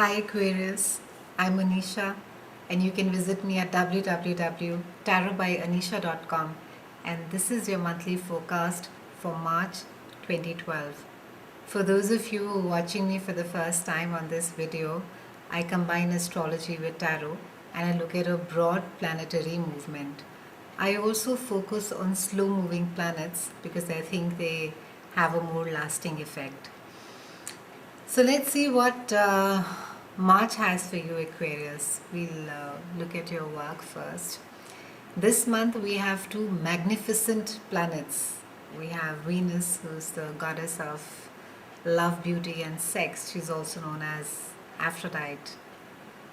Hi Aquarius, I'm Anisha and you can visit me at www.tarotbyanisha.com and this is your monthly forecast for March 2012. For those of you who are watching me for the first time on this video, I combine astrology with tarot and I look at a broad planetary movement. I also focus on slow moving planets because I think they have a more lasting effect. So let's see what March has for you, Aquarius. We'll look at your work first. This month we have two magnificent planets. We have Venus, who's the goddess of love, beauty, and sex. She's also known as Aphrodite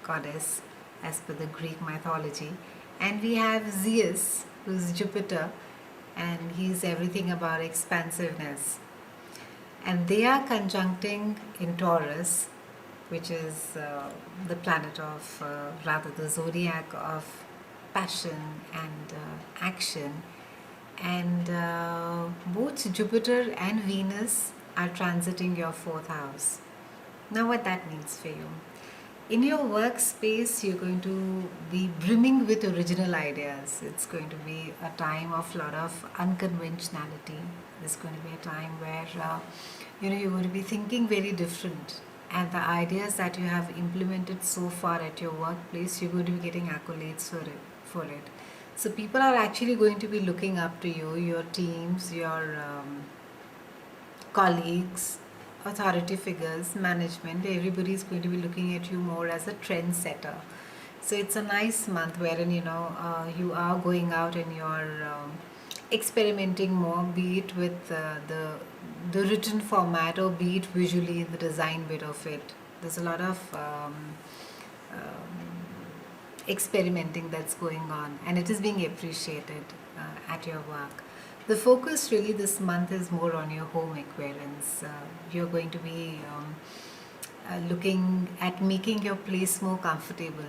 goddess, as per the Greek mythology. And we have Zeus, who's Jupiter, and he's everything about expansiveness, and they are conjuncting in Taurus, which is the planet of, rather, the zodiac of passion and action. And both Jupiter and Venus are transiting your fourth house. Now, what that means for you. In your workspace, you're going to be brimming with original ideas. It's going to be a time of a lot of unconventionality. There's going to be a time where you're going to be thinking very different, and the ideas that you have implemented so far at your workplace, you're going to be getting accolades for it. So people are actually going to be looking up to you, your teams, your colleagues, authority figures, management, everybody is going to be looking at you more as a trendsetter. So it's a nice month wherein you are going out and you're experimenting more, be it with the written format or be it visually in the design bit of it. There's a lot of experimenting that's going on and it is being appreciated at your work. The focus really this month is more on your home, Aquarians. You're going to be looking at making your place more comfortable.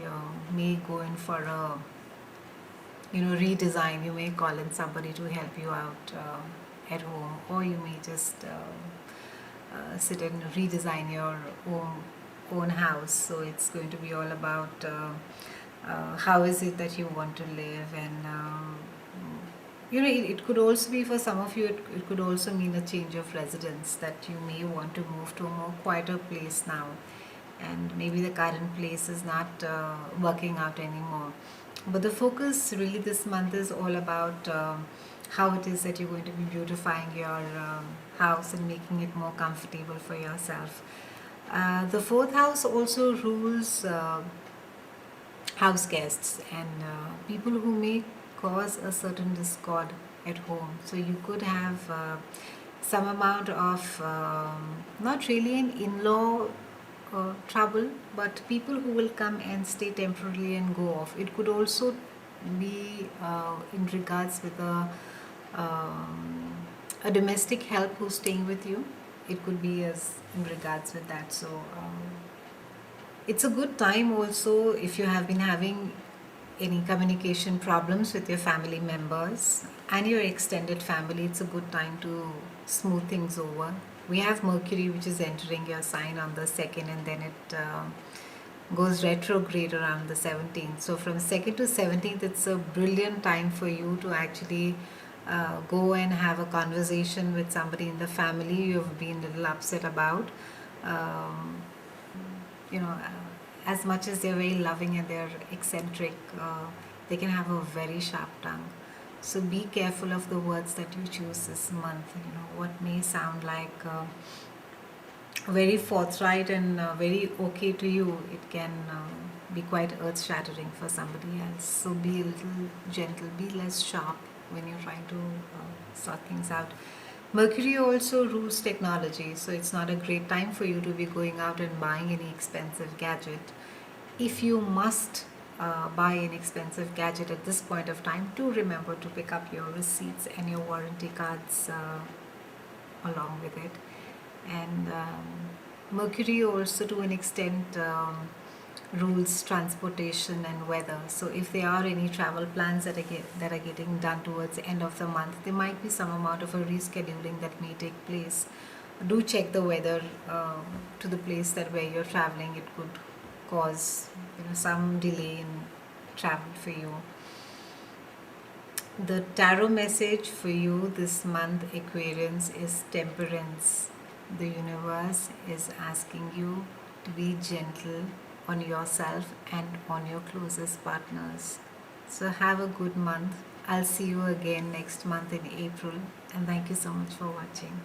You may go in for a redesign. You may call in somebody to help you out at home, or you may just sit and redesign your own house. So it's going to be all about how is it that you want to live, and it could also be for some of you, it could also mean a change of residence, that you may want to move to a more quieter place now, and maybe the current place is not working out anymore. But the focus really this month is all about how it is that you're going to be beautifying your house and making it more comfortable for yourself. The fourth house also rules house guests and people who may cause a certain discord at home. So you could have some amount of not really an in-law trouble, but people who will come and stay temporarily and go off. It could also be in regards with a domestic help who's staying with you. It could be as in regards with that. So it's a good time also if you have been having any communication problems with your family members and your extended family. It's a good time to smooth things over. We have Mercury, which is entering your sign on the 2nd, and then it goes retrograde around the 17th. So from 2nd to 17th, it's a brilliant time for you to actually go and have a conversation with somebody in the family you've been a little upset about. Um, as much as they're very loving and they're eccentric, they can have a very sharp tongue. So be careful of the words that you choose this month. What may sound like very forthright and very okay to you, it can be quite earth shattering for somebody else. So be a little gentle, be less sharp when you're trying to sort things out. Mercury also rules technology, so it's not a great time for you to be going out and buying any expensive gadget. If you must buy an expensive gadget at this point of time, do remember to pick up your receipts and your warranty cards along with it. And Mercury also, to an extent, rules transportation and weather. So if there are any travel plans that are getting done towards the end of the month, there might be some amount of a rescheduling that may take place. Do check the weather to the place that where you're traveling. It could cause some delay in travel for you. The tarot message for you this month, Aquarians, is temperance. The universe is asking you to be gentle on yourself and on your closest partners. So have a good month. I'll see you again next month in April, and thank you so much for watching.